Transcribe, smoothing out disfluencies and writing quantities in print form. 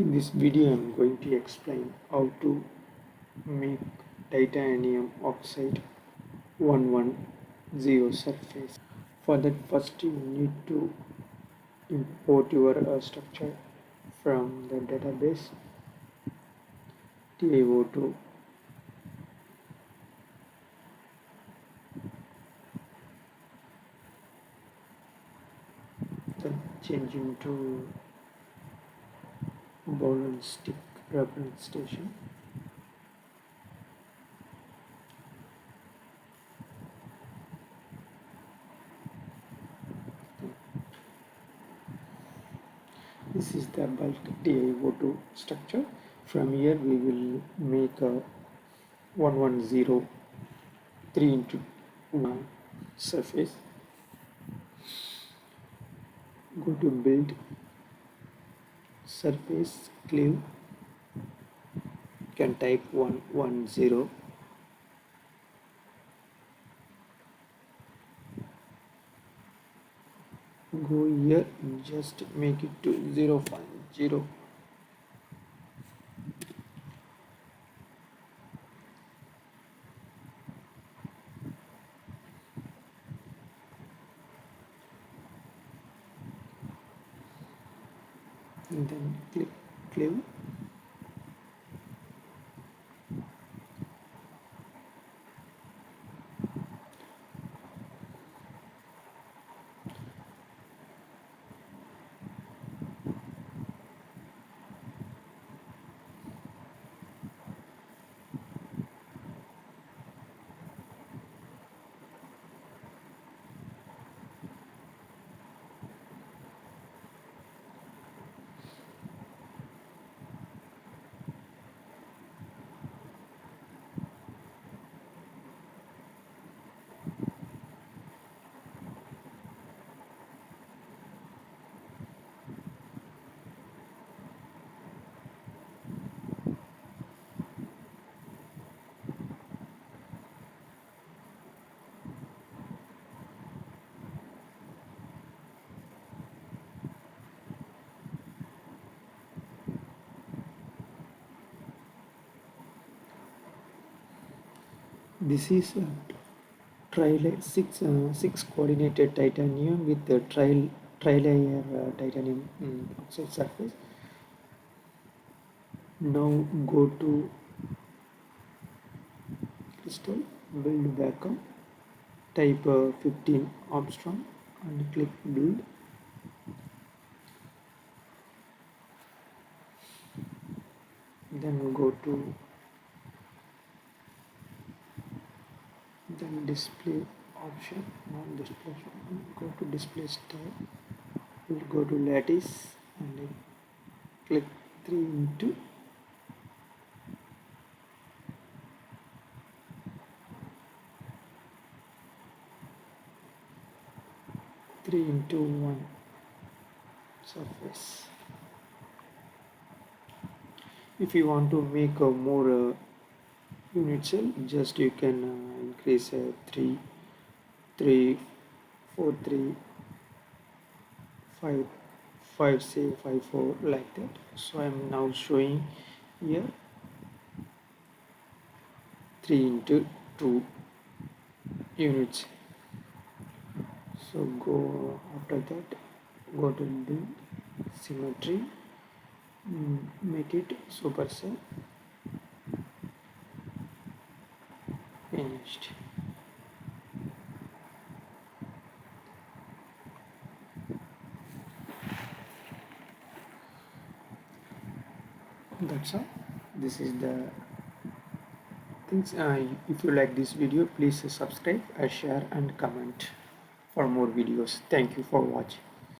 In this video, I'm going to explain how to make titanium oxide 110 surface. For that, first you need to import your structure from the database TiO2. Then change into ball and stick reference station. This is the bulk TiO2 structure. From here we will make a 110 3 into 1 surface. Go to build surface cleave, can type 110. Go here and just make it to 0.0. And then click cleave. This is six coordinated titanium with the tri-layer titanium oxide surface. Now go to crystal, build backup, type 15 Armstrong and click build. Then go to display option, not display option. Go to display style, we'll go to lattice and then click 3 into 1 surface. If you want to make a more unit cell, just you can increase 3 3 4 3 5 5 say 5 4 like that. So I am now showing here 3 into 2 units. So go after that, go to build symmetry, make it supercell, finished. That's all. This is the things. If you like this video, please subscribe, share and comment for more videos. Thank you for watching.